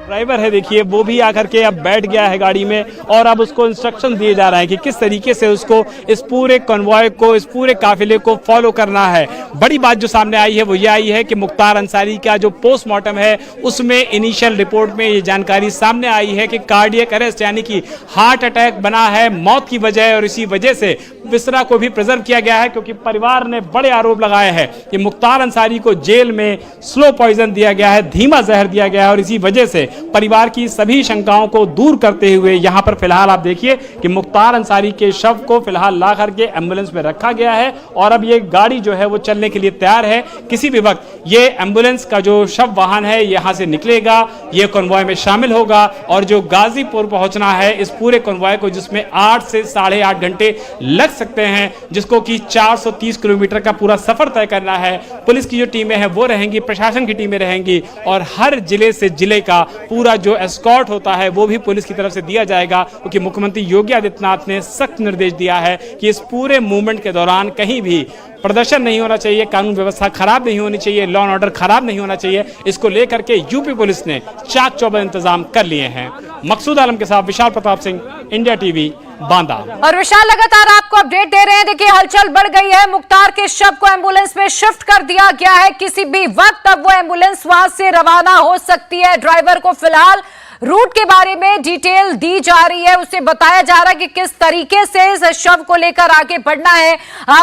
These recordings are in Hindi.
ड्राइवर है देखिए वो भी आकर के अब बैठ गया है गाड़ी में और अब उसको इंस्ट्रक्शन दिए जा रहे हैं कि किस तरीके से उसको इस पूरे कॉन्वॉय को, इस पूरे काफिले को फॉलो करना है। बड़ी बात जो सामने आई है वो ये आई है कि मुख्तार अंसारी का जो पोस्टमार्टम है उसमें इनिशियल रिपोर्ट में ये जानकारी सामने आई है कि कार्डियक अरेस्ट यानी कि हार्ट अटैक बना है मौत की वजह, और इसी वजह से बिस्तरा को भी प्रिजर्व किया गया है क्योंकि परिवार ने बड़े आरोप लगाए हैं कि मुख्तार अंसारी को जेल में स्लो पॉइजन दिया गया है, धीमा जहर दिया गया है, और इसी वजह से परिवार की सभी शंकाओं को दूर करते हुए यहां पर फिलहाल आप देखिए कि मुख्तार अंसारी के शव को फिलहाल ला करके एम्बुलेंस में रखा गया है और अब ये गाड़ी जो है वो चलने के लिए तैयार है। किसी भी वक्त ये एम्बुलेंस का जो शव वाहन है यहां से निकलेगा, ये कॉन्वॉय में शामिल होगा और जो गाजीपुर पहुंचना है इस पूरे कॉन्वॉय को, जिसमें 8 से 8.5 घंटे लग सकते हैं, जिसको कि 430 किलोमीटर का पूरा सफर तय करना है। पुलिस की जो टीमें हैं वो रहेंगी, प्रशासन की टीमें रहेंगी और हर जिले से जिले का पूरा जो एस्कॉर्ट होता है वो भी पुलिस की तरफ से दिया जाएगा क्योंकि मुख्यमंत्री योगी आदित्यनाथ ने सख्त निर्देश दिया है कि इस पूरे मूवमेंट के दौरान कहीं भी प्रदर्शन नहीं होना चाहिए, कानून व्यवस्था खराब नहीं होनी चाहिए, लॉ एंड ऑर्डर खराब नहीं होना चाहिए। इसको लेकर के यूपी पुलिस ने चाक चौबंद इंतजाम कर लिए हैं। मकसूद आलम के साथ विशाल प्रताप सिंह, इंडिया टीवी, बांदा। और विशाल लगातार आपको अपडेट दे रहे हैं। देखिए हलचल बढ़ गई है, मुख्तार के शव को एम्बुलेंस में शिफ्ट कर दिया गया है, किसी भी वक्त अब वो एम्बुलेंस वहां से रवाना हो सकती है। ड्राइवर को फिलहाल रूट के बारे में डिटेल दी जा रही है, उसे बताया जा रहा है कि किस तरीके से इस शव को लेकर आगे बढ़ना है।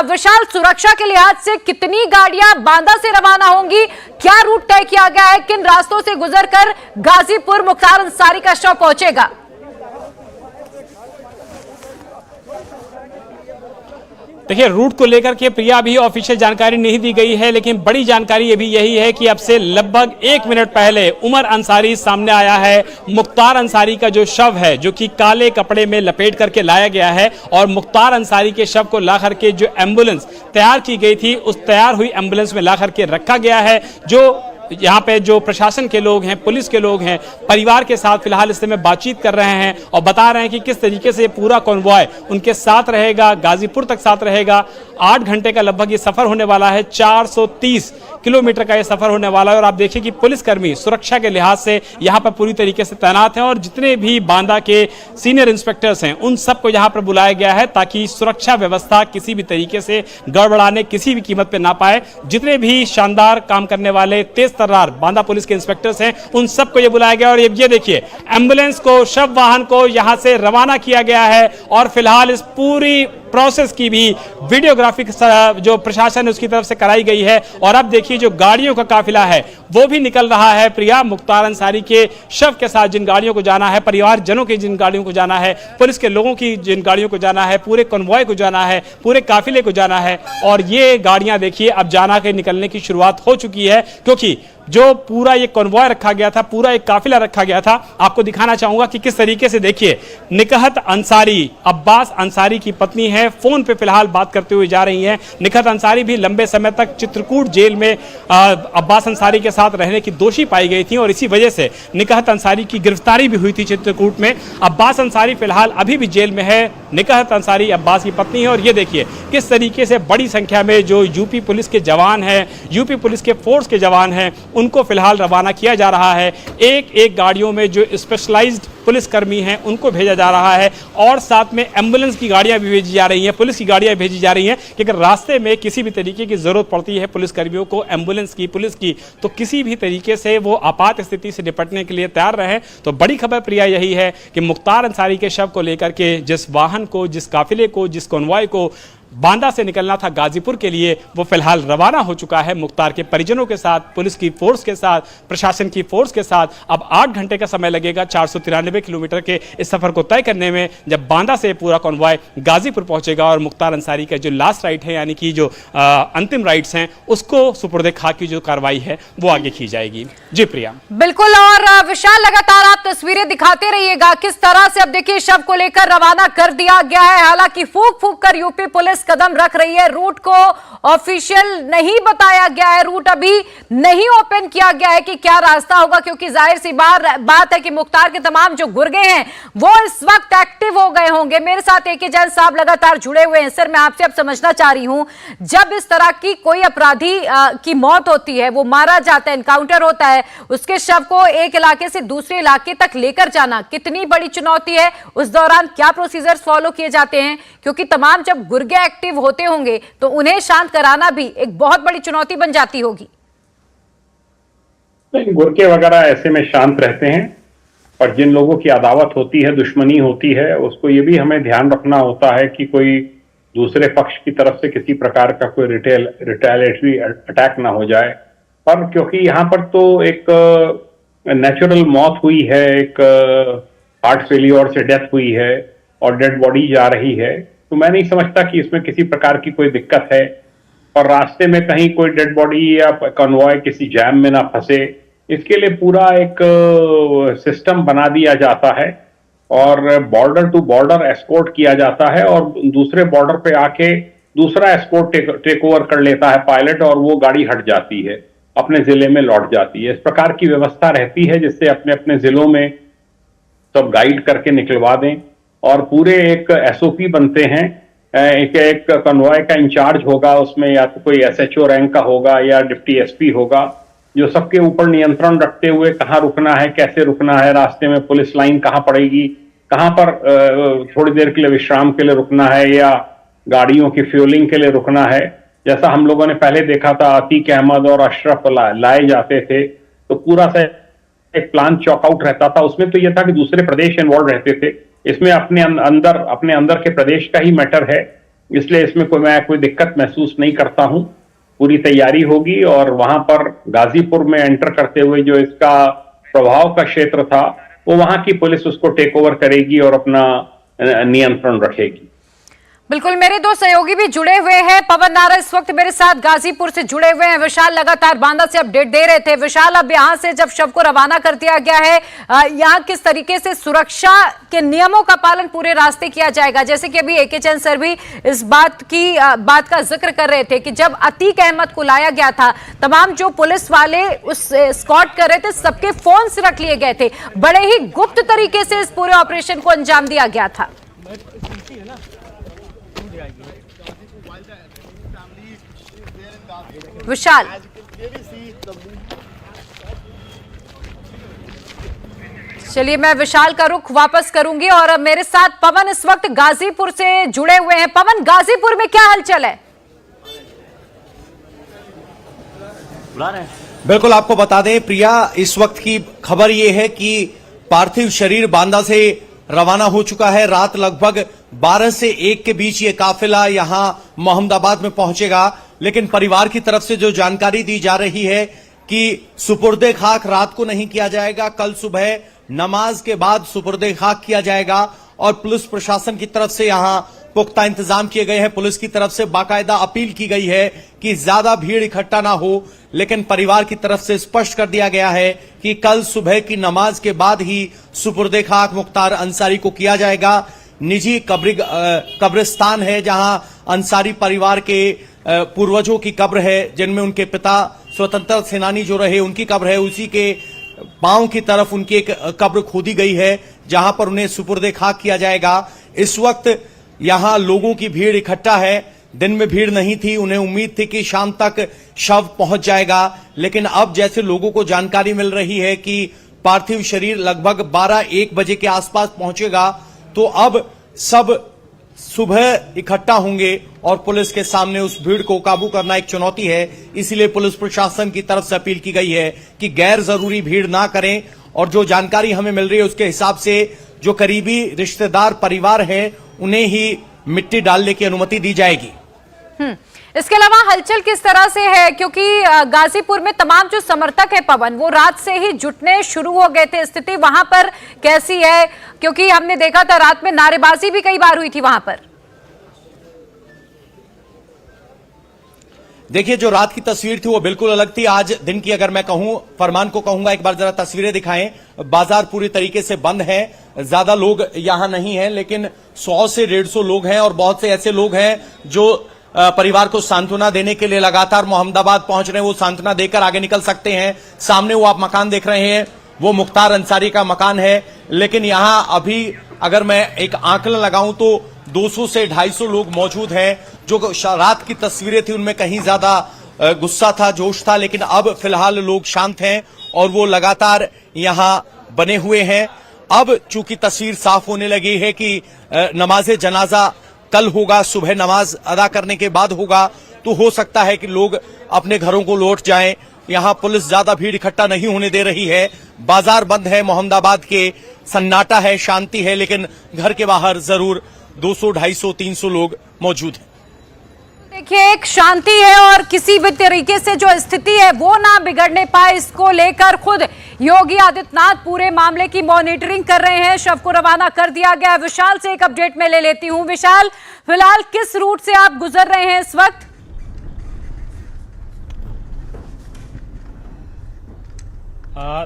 विशाल, सुरक्षा के लिहाज से कितनी गाड़ियां बांदा से रवाना होंगी, क्या रूट तय किया गया है, किन रास्तों से गुजरकर गाजीपुर मुख्तार अंसारी का शव पहुंचेगा? देखिए रूट को लेकर के प्रिया अभी ऑफिशियल जानकारी नहीं दी गई है, लेकिन बड़ी जानकारी ये भी यही है कि अब से लगभग 1 मिनट पहले उमर अंसारी सामने आया है। मुख्तार अंसारी का जो शव है जो कि काले कपड़े में लपेट करके लाया गया है और मुख्तार अंसारी के शव को ला करके जो एम्बुलेंस तैयार की गई थी उस तैयार हुई एम्बुलेंस में ला करके रखा गया है। जो यहाँ पे जो प्रशासन के लोग हैं, पुलिस के लोग हैं, परिवार के साथ फिलहाल इस समय बातचीत कर रहे हैं और बता रहे हैं कि किस तरीके से पूरा कॉन्वॉय उनके साथ रहेगा, गाजीपुर तक साथ रहेगा। 8 घंटे का लगभग ये सफर होने वाला है, 430 किलोमीटर का ये सफर होने वाला है और आप देखिए कि पुलिसकर्मी सुरक्षा के लिहाज से यहाँ पर पूरी तरीके से तैनात हैं और जितने भी बांदा के सीनियर इंस्पेक्टर्स हैं उन सबको यहाँ पर बुलाया गया है ताकि सुरक्षा व्यवस्था किसी भी तरीके से गड़बड़ाने किसी भी कीमत पर ना पाए। जितने भी शानदार काम करने वाले तेज तर्रार बांदा पुलिस के इंस्पेक्टर्स हैं उन सबको ये बुलाया गया और ये देखिए एम्बुलेंस को, शव वाहन को यहाँ से रवाना किया गया है और फिलहाल इस पूरी प्रोसेस की भी वीडियोग्राफी जो प्रशासन है उसकी तरफ से कराई गई है और अब देखिए जो गाड़ियों का काफिला है वो भी निकल रहा है। प्रिया, मुख्तार अंसारी के शव के साथ जिन गाड़ियों को जाना है, परिवारजनों की जिन गाड़ियों को जाना है, पुलिस के लोगों की जिन गाड़ियों को जाना है, पूरे कॉन्वॉय को जाना है, पूरे काफिले को जाना है और ये गाड़ियां देखिए अब जाना के निकलने की शुरुआत हो चुकी है क्योंकि जो पूरा ये कॉन्वॉय रखा गया था, पूरा एक काफिला रखा गया था। आपको दिखाना चाहूंगा कि किस तरीके से देखिए निकहत अंसारी, अब्बास अंसारी की पत्नी है, फोन पे फिलहाल बात करते हुए जा रही हैं। निकहत अंसारी भी लंबे समय तक चित्रकूट जेल में अब्बास अंसारी के साथ रहने की दोषी पाई गई थी और इसी वजह से निकहत अंसारी की गिरफ्तारी भी हुई थी चित्रकूट में। अब्बास अंसारी फिलहाल अभी भी जेल में है। निकहत अंसारी अब्बास की पत्नी है और ये देखिए किस तरीके से बड़ी संख्या में जो यूपी पुलिस के जवान हैं, यूपी पुलिस के फोर्स के जवान हैं, उनको फिलहाल रवाना किया जा रहा है। एक गाड़ियों में जो स्पेशलाइज्ड पुलिसकर्मी हैं उनको भेजा जा रहा है और साथ में एम्बुलेंस की गाड़ियां भी भेजी जा रही हैं, पुलिस की गाड़ियां भेजी जा रही हैं कि अगर रास्ते में किसी भी तरीके की जरूरत पड़ती है पुलिसकर्मियों को, एम्बुलेंस की, पुलिस की, तो किसी भी तरीके से वो आपात स्थिति से निपटने के लिए तैयार रहें। तो बड़ी खबर प्रिया यही है कि मुख्तार अंसारी के शव को लेकर के जिस वाहन को, जिस काफिले को, जिस कॉन्वॉय को बांदा से निकलना था गाजीपुर के लिए, वो फिलहाल रवाना हो चुका है मुख्तार के परिजनों के साथ, पुलिस की फोर्स के साथ, प्रशासन की फोर्स के साथ। अब 8 घंटे का समय लगेगा 493 किलोमीटर के इस सफर को तय करने में, जब बांदा से पूरा कॉन्वॉय गाजीपुर पहुंचेगा और मुख्तार अंसारी का जो लास्ट राइट है यानी कि जो अंतिम राइट्स हैं उसको सुपुर्द खाक की जो कार्रवाई है वो आगे की जाएगी। जी प्रिया। बिल्कुल, और विशाल लगातार आप तस्वीरें दिखाते रहिएगा किस तरह से अब देखिए शव को लेकर रवाना कर दिया गया है। हालांकि फूंक फूंक कर यूपी पुलिस पुलिस कदम रख रही है। रूट को ऑफिशियल नहीं बताया गया है, रूट अभी नहीं ओपन किया गया है कि क्या रास्ता होगा, क्योंकि जाहिर सी बात है कि मुख्तार के तमाम जो गुर्गे हैं वो इस वक्त एक्टिव हो गए होंगे। मेरे साथ एके जैन साहब लगातार जुड़े हुए हैं। सर, मैं आपसे अब समझना चाह रही हूं, जब इस तरह की कोई अपराधी की मौत होती है, वो मारा जाता है, एनकाउंटर होता है, उसके शव को एक इलाके से दूसरे इलाके तक लेकर जाना कितनी बड़ी चुनौती है, उस दौरान क्या प्रोसीजर्स फॉलो किए जाते हैं, क्योंकि तमाम जब गुर्गे एक्टिव होते होंगे तो उन्हें शांत कराना भी एक बहुत बड़ी चुनौती बन जाती होगी। गुर्गे वगैरह ऐसे में शांत रहते हैं, और जिन लोगों की अदावत होती है, दुश्मनी होती है, उसको ये भी हमें ध्यान रखना होता है कि कोई दूसरे पक्ष की तरफ से किसी प्रकार का कोई रिटेलिएटरी अटैक ना हो जाए। पर क्योंकि यहाँ पर तो एक नेचुरल मौत हुई है, एक हार्ट फेलियर से डेथ हुई है और डेड बॉडी जा रही है, तो मैं नहीं समझता कि इसमें किसी प्रकार की कोई दिक्कत है। और रास्ते में कहीं कोई डेड बॉडी या कन्वॉय किसी जैम में ना फंसे, इसके लिए पूरा एक सिस्टम बना दिया जाता है और बॉर्डर टू बॉर्डर एस्कॉर्ट किया जाता है, और दूसरे बॉर्डर पे आके दूसरा एस्कॉर्ट टेक ओवर कर लेता है पायलट, और वो गाड़ी हट जाती है, अपने जिले में लौट जाती है। इस प्रकार की व्यवस्था रहती है जिससे अपने अपने जिलों में सब गाइड करके निकलवा दें, और पूरे एक एसओपी बनते हैं। एक कन्वॉय का इंचार्ज होगा, उसमें या तो कोई एसएचओ रैंक का होगा या डिप्टी एसपी होगा, जो सबके ऊपर नियंत्रण रखते हुए कहाँ रुकना है, कैसे रुकना है, रास्ते में पुलिस लाइन कहाँ पड़ेगी, कहाँ पर थोड़ी देर के लिए विश्राम के लिए रुकना है या गाड़ियों की फ्यूलिंग के लिए रुकना है। जैसा हम लोगों ने पहले देखा था, अतीक अहमद और अशरफ लाए जाते थे, तो पूरा सा एक प्लान चॉकआउट रहता था। उसमें तो यह था कि दूसरे प्रदेश इन्वॉल्व रहते थे, इसमें अपने अंदर के प्रदेश का ही मैटर है, इसलिए इसमें मैं कोई दिक्कत महसूस नहीं करता हूं। पूरी तैयारी होगी, और वहां पर गाजीपुर में एंटर करते हुए जो इसका प्रभाव का क्षेत्र था, वो वहां की पुलिस उसको टेक ओवर करेगी और अपना नियंत्रण रखेगी। बिल्कुल, मेरे दो सहयोगी भी जुड़े हुए हैं। पवन नारा इस वक्त मेरे साथ गाजीपुर से जुड़े हुए हैं, विशाल लगातार बांदा से अपडेट दे रहे थे। विशाल, अब यहां से जब शव को रवाना कर दिया गया है, यहां किस तरीके से सुरक्षा के नियमों का पालन पूरे रास्ते किया जाएगा? जैसे कि अभी एके चंद सर भी इस बात का जिक्र कर रहे थे कि जब अतीक अहमद को लाया गया था, तमाम जो पुलिस वाले उस स्कॉट कर रहे थे, सबके फोन रख लिए गए थे, बड़े ही गुप्त तरीके से इस पूरे ऑपरेशन को अंजाम दिया गया था। विशाल, चलिए मैं विशाल का रुख वापस करूंगी, और अब मेरे साथ पवन इस वक्त गाजीपुर से जुड़े हुए हैं। पवन, गाजीपुर में क्या हलचल है? बिल्कुल, आपको बता दें प्रिया, इस वक्त की खबर यह है कि पार्थिव शरीर बांदा से रवाना हो चुका है। रात लगभग 12 से 1 के बीच ये काफिला यहां मोहम्मदाबाद में पहुंचेगा, लेकिन परिवार की तरफ से जो जानकारी दी जा रही है कि सुपुर्दे खाक रात को नहीं किया जाएगा, कल सुबह नमाज के बाद सुपुर्दे खाक किया जाएगा, और पुलिस प्रशासन की तरफ से यहां पुख्ता इंतजाम किए गए हैं। पुलिस की तरफ से बाकायदा अपील की गई है कि ज्यादा भीड़ इकट्ठा ना हो, लेकिन परिवार की तरफ से स्पष्ट कर दिया गया है कि कल सुबह की नमाज के बाद ही सुपुर्दे खाक मुख्तार अंसारी को किया जाएगा। निजी कब्रिस्तान है जहां अंसारी परिवार के पूर्वजों की कब्र है, जिनमें उनके पिता स्वतंत्रता सेनानी जो रहे उनकी कब्र है, उसी के पांव की तरफ उनकी एक कब्र खोदी गई है जहां पर उन्हें सुपुर्दे खाक किया जाएगा। इस वक्त यहां लोगों की भीड़ इकट्ठा है, दिन में भीड़ नहीं थी, उन्हें उम्मीद थी कि शाम तक शव पहुंच जाएगा, लेकिन अब जैसे लोगों को जानकारी मिल रही है कि पार्थिव शरीर लगभग 12-1 बजे के आसपास पहुंचेगा, तो अब सब सुबह इकट्ठा होंगे और पुलिस के सामने उस भीड़ को काबू करना एक चुनौती है। इसीलिए पुलिस प्रशासन की तरफ से अपील की गई है कि गैर जरूरी भीड़ ना करें, और जो जानकारी हमें मिल रही है उसके हिसाब से जो करीबी रिश्तेदार परिवार हैं उन्हें ही मिट्टी डालने की अनुमति दी जाएगी। इसके अलावा हलचल किस तरह से है, क्योंकि गाजीपुर में तमाम जो समर्थक है पवन, वो रात से ही जुटने शुरू हो गए थे, स्थिति वहां पर कैसी है? क्योंकि हमने देखा था रात में नारेबाजी भी कई बार हुई थी वहां पर। देखिए, जो रात की तस्वीर थी वो बिल्कुल अलग थी। आज दिन की अगर मैं कहूं, फरमान को कहूंगा एक बार जरा तस्वीरें दिखाएं। बाजार पूरी तरीके से बंद है, ज्यादा लोग यहां नहीं हैं, लेकिन 100 से 150 लोग हैं और बहुत से ऐसे लोग हैं जो परिवार को सांत्वना देने के लिए लगातार मोहम्मदाबाद पहुंच रहे हैं। वो सांत्वना देकर आगे निकल सकते हैं। सामने वो आप मकान देख रहे हैं, वो मुख्तार अंसारी का मकान है, लेकिन यहां अभी अगर मैं एक आंकलन लगाऊं तो 200 से 250 लोग मौजूद हैं। जो रात की तस्वीरें थी उनमें कहीं ज्यादा गुस्सा था, जोश था, लेकिन अब फिलहाल लोग शांत हैं और वो लगातार यहां बने हुए हैं। अब चूंकि तस्वीर साफ होने लगी है कि नमाज जनाजा कल होगा, सुबह नमाज अदा करने के बाद होगा, तो हो सकता है कि लोग अपने घरों को लौट जाएं। यहां पुलिस ज्यादा भीड़ इकट्ठा नहीं होने दे रही है। बाजार बंद है, मोहम्मदाबाद के सन्नाटा है, शांति है, लेकिन घर के बाहर जरूर 200, 250, 300 लोग मौजूद हैं। देखिए, एक शांति है और किसी भी तरीके से जो स्थिति है वो ना बिगड़ने पाए, इसको लेकर खुद योगी आदित्यनाथ पूरे मामले की मॉनिटरिंग कर रहे हैं। शव को रवाना कर दिया गया। विशाल से एक अपडेट में ले लेती हूं। विशाल, फिलहाल किस रूट से आप गुजर रहे हैं इस वक्त?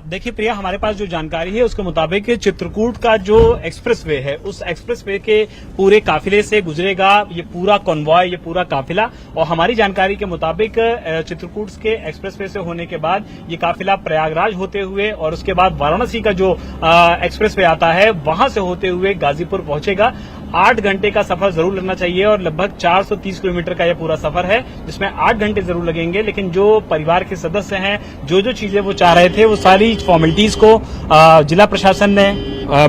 देखिए प्रिया, हमारे पास जो जानकारी है उसके मुताबिक चित्रकूट का जो एक्सप्रेसवे है, उस एक्सप्रेसवे के पूरे काफिले से गुजरेगा ये पूरा कॉन्वॉय, ये पूरा काफिला। और हमारी जानकारी के मुताबिक चित्रकूट के एक्सप्रेसवे से होने के बाद ये काफिला प्रयागराज होते हुए और उसके बाद वाराणसी का जो एक्सप्रेसवे आता है वहां से होते हुए गाजीपुर पहुंचेगा। 8 घंटे का सफर जरूर लगना चाहिए और लगभग 430 किलोमीटर का यह पूरा सफर है, जिसमें 8 घंटे जरूर लगेंगे। लेकिन जो परिवार के सदस्य हैं, जो चीजें वो चाह रहे थे, वो सारी फॉर्मेलिटीज को जिला प्रशासन ने,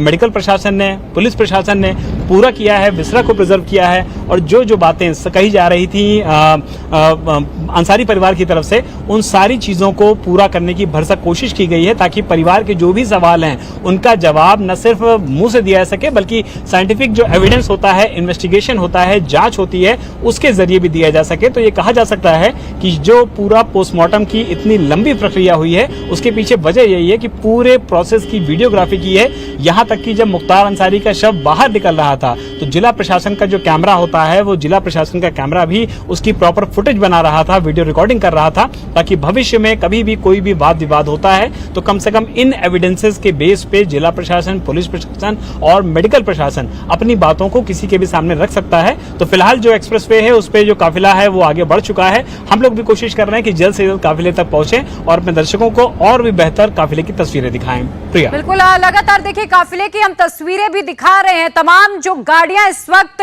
मेडिकल प्रशासन ने, पुलिस प्रशासन ने पूरा किया है, विसरा को प्रिजर्व किया है। और जो बातें कही जा रही थी अंसारी परिवार की तरफ से, उन सारी चीजों को पूरा करने की भरसक कोशिश की गई है, ताकि परिवार के जो भी सवाल हैं उनका जवाब न सिर्फ मुंह से दिया जा सके, बल्कि साइंटिफिक जो एविडेंस होता है, इन्वेस्टिगेशन होता है, जांच होती है, उसके जरिए भी दिया जा सके। तो ये कहा जा सकता है कि जो पूरा पोस्टमार्टम की इतनी लंबी प्रक्रिया हुई है, उसके पीछे वजह यही है कि पूरे प्रोसेस की वीडियोग्राफी की है। यहां तक कि जब मुख्तार अंसारी का शव बाहर निकल रहा था तो जिला प्रशासन का जो कैमरा होता है, वो जिला प्रशासन का कैमरा भी उसकी प्रॉपर फुटेज बना रहा था, वीडियो रिकॉर्डिंग कर रहा था, ताकि भविष्य में कभी भी कोई भी वाद विवाद होता है तो कम से कम इन एविडेंसेस के बेस पे जिला प्रशासन, पुलिस प्रशासन और मेडिकल प्रशासन अपनी बातों को किसी के भी सामने रख सकता है। तो फिलहाल जो एक्सप्रेसवे है उस पे जो काफिला है वो आगे बढ़ चुका है। हम लोग भी कोशिश कर रहे हैं कि जल्द से जल्द काफिले तक पहुंचे और अपने दर्शकों को और भी बेहतर काफिले की तस्वीरें दिखाएं। प्रिया, बिल्कुल, लगातार देखिए काफिले की हम तस्वीरें भी दिखा रहे हैं। तमाम जो गाड़ियां इस वक्त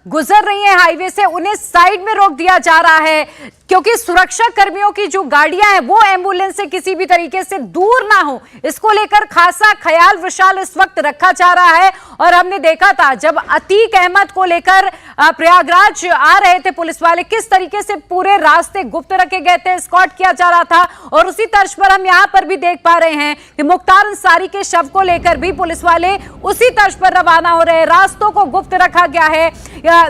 गुजर रही हैं हाईवे से, उन्हें साइड में रोक दिया जा रहा है, क्योंकि सुरक्षा कर्मियों की जो गाड़ियां हैं वो एम्बुलेंस से किसी भी तरीके से दूर ना हो, इसको लेकर खासा ख्याल विशाल इस वक्त रखा जा रहा है। और हमने देखा था जब अतीक अहमद को लेकर प्रयागराज आ रहे थे पुलिस वाले, किस तरीके से पूरे रास्ते गुप्त रखे गए थे, स्कॉट किया जा रहा था। और उसी तर्ज पर हम यहां पर भी देख पा रहे हैं कि मुख्तार अंसारी के शव को लेकर भी पुलिस वाले उसी तर्ज पर रवाना हो रहे हैं। रास्तों को गुप्त रखा गया है।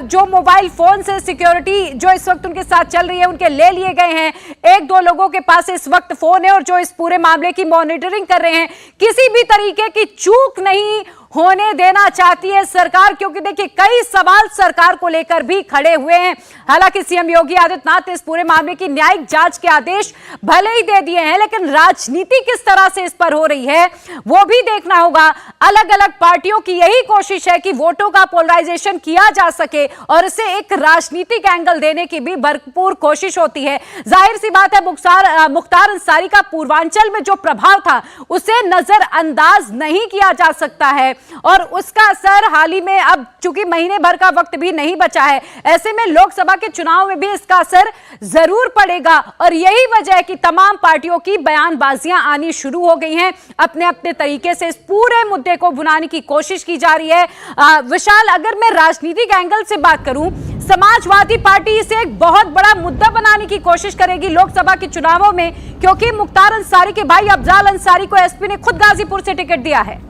जो मोबाइल फोन से सिक्योरिटी जो इस वक्त उनके साथ चल रही है, उनके ले लिए गए हैं। 1-2 लोगों के पास इस वक्त फोन है और जो इस पूरे मामले की मॉनिटरिंग कर रहे हैं। किसी भी तरीके की चूक नहीं होने देना चाहती है सरकार, क्योंकि देखिए कई सवाल सरकार को लेकर भी खड़े हुए हैं। हालांकि सीएम योगी आदित्यनाथ ने इस पूरे मामले की न्यायिक जांच के आदेश भले ही दे दिए हैं, लेकिन राजनीति किस तरह से इस पर हो रही है वो भी देखना होगा। अलग अलग पार्टियों की यही कोशिश है कि वोटों का पोलराइजेशन किया जा सके और इसे एक राजनीतिक एंगल देने की भी भरपूर कोशिश होती है। जाहिर सी बात है, मुख्तार अंसारी का पूर्वांचल में जो प्रभाव था उसे नजरअंदाज नहीं किया जा सकता है और उसका असर हाल ही में, अब चूंकि महीने भर का वक्त भी नहीं बचा है, ऐसे में लोकसभा के चुनाव में भी इसका असर जरूर पड़ेगा। और यही वजह है कि तमाम पार्टियों की बयानबाजियां आनी शुरू हो गई हैं। अपने अपने तरीके से इस पूरे मुद्दे को भुनाने की कोशिश की जा रही है। विशाल, अगर मैं राजनीतिक एंगल से बात करूं, समाजवादी पार्टी इसे एक बहुत बड़ा मुद्दा बनाने की कोशिश करेगी लोकसभा के चुनावों में, क्योंकि मुख्तार अंसारी के भाई अफजाल अंसारी को एसपी ने खुद गाजीपुर से टिकट दिया है।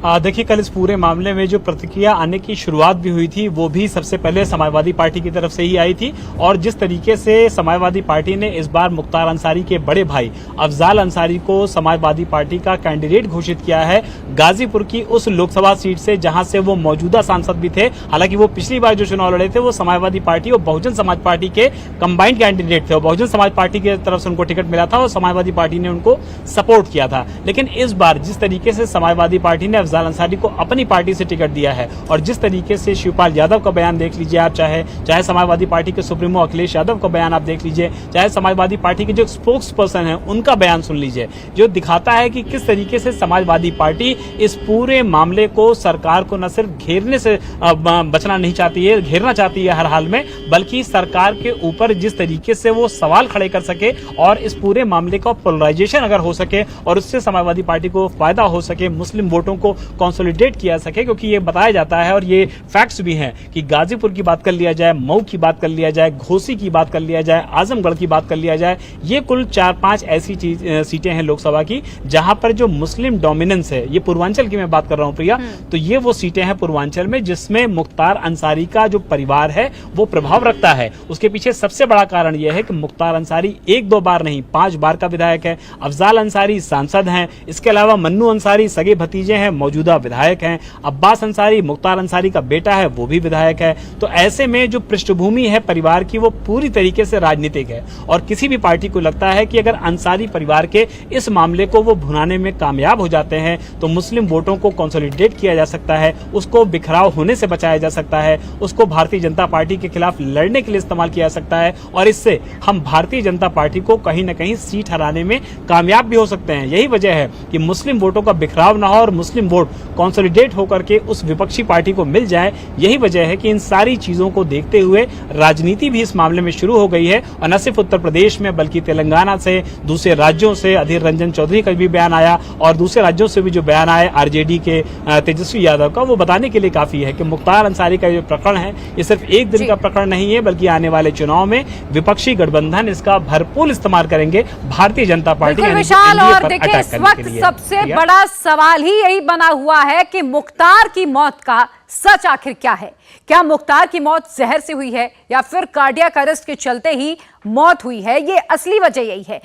देखिए, कल इस पूरे मामले में जो प्रतिक्रिया आने की शुरुआत भी हुई थी वो भी सबसे पहले समाजवादी पार्टी की तरफ से ही आई थी। और जिस तरीके से समाजवादी पार्टी ने इस बार मुख्तार अंसारी के बड़े भाई अफजाल अंसारी को समाजवादी पार्टी का कैंडिडेट घोषित किया है गाजीपुर की उस लोकसभा सीट से जहां से वो मौजूदा सांसद भी थे। हालांकि वो पिछली बार जो चुनाव लड़े थे वो समाजवादी पार्टी और बहुजन समाज पार्टी के कंबाइंड कैंडिडेट थे और बहुजन समाज पार्टी की तरफ से उनको टिकट मिला था और समाजवादी पार्टी ने उनको सपोर्ट किया था। लेकिन इस बार जिस तरीके से समाजवादी पार्टी ने अफजाल अंसारी को अपनी पार्टी से टिकट दिया है और जिस तरीके से शिवपाल यादव का बयान देख लीजिए आप, चाहे समाजवादी पार्टी के सुप्रीमो अखिलेश यादव का बयान आप देख लीजिए, चाहे समाजवादी पार्टी के जो स्पोक्स पर्सन है उनका बयान सुन लीजिए, जो दिखाता है कि किस तरीके से समाजवादी पार्टी इस पूरे मामले को सरकार को न सिर्फ घेरने से बचना नहीं चाहती है, घेरना चाहती है हर हाल में, बल्कि सरकार के ऊपर जिस तरीके से वो सवाल खड़े कर सके और इस पूरे मामले का पोलराइजेशन अगर हो सके और उससे समाजवादी पार्टी को फायदा हो सके, मुस्लिम वोटों को कंसोलिडेट किया सके। क्योंकि ये बताया जाता है और ये फैक्ट्स भी हैं कि गाजीपुर की बात कर लिया जाए, मऊ की बात कर लिया जाए, घोसी की बात कर लिया जाए, आजमगढ़ की बात कर लिया जाए, ये कुल 4-5 ऐसी सीटें हैं लोकसभा की जहां पर जो मुस्लिम डोमिनेंस है, ये पूर्वांचल की मैं बात कर रहा हूं प्रिया, तो ये वो सीटें हैं पूर्वांचल में जिसमें मुख्तार अंसारी का जो परिवार है वो प्रभाव रखता है। उसके पीछे सबसे बड़ा कारण यह है कि मुख्तार अंसारी 1-2 बार नहीं 5 बार का विधायक है, अफजाल अंसारी सांसद हैं, इसके अलावा मन्नू अंसारी सगे भतीजे हैं, मौजूदा विधायक हैं, अब्बास अंसारी मुख्तार अंसारी का बेटा है वो भी विधायक है। तो ऐसे में जो पृष्ठभूमि है परिवार की वो पूरी तरीके से राजनीतिक है और किसी भी पार्टी को लगता है कि अगर अंसारी परिवार के इस मामले को वो भुनाने में कामयाब हो जाते हैं तो मुस्लिम वोटों को कंसोलिडेट किया जा सकता है, उसको बिखराव होने से बचाया जा सकता है, उसको भारतीय जनता पार्टी के खिलाफ लड़ने के लिए इस्तेमाल किया जा सकता है और इससे हम भारतीय जनता पार्टी को कहीं ना कहीं सीट हराने में कामयाब भी हो सकते हैं। यही वजह है कि मुस्लिम वोटों का बिखराव ना हो और मुस्लिम वोट कंसोलिडेट होकर के उस विपक्षी पार्टी को मिल जाए। यही वजह है कि इन सारी चीजों को देखते हुए राजनीति भी इस मामले में शुरू हो गई है और न सिर्फ उत्तर प्रदेश में बल्कि तेलंगाना से, दूसरे राज्यों से अधीर रंजन चौधरी का भी बयान आया और दूसरे राज्यों से भी जो बयान आए आरजेडी के तेजस्वी यादव का, वो बताने के लिए काफी है कि मुख्तार अंसारी का जो प्रकरण है ये सिर्फ एक दिन का प्रकरण नहीं है बल्कि आने वाले चुनाव में विपक्षी गठबंधन इसका भरपूर इस्तेमाल करेंगे भारतीय जनता पार्टी विशाल। और देखिए इस वक्त सबसे बड़ा सवाल ही यही बना हुआ है कि मुख्तार की मौत का सच आखिर क्या है? क्या मुख्तार की मौत जहर से हुई है या फिर कार्डियक अरेस्ट के चलते ही मौत हुई है? ये असली वजह यही है।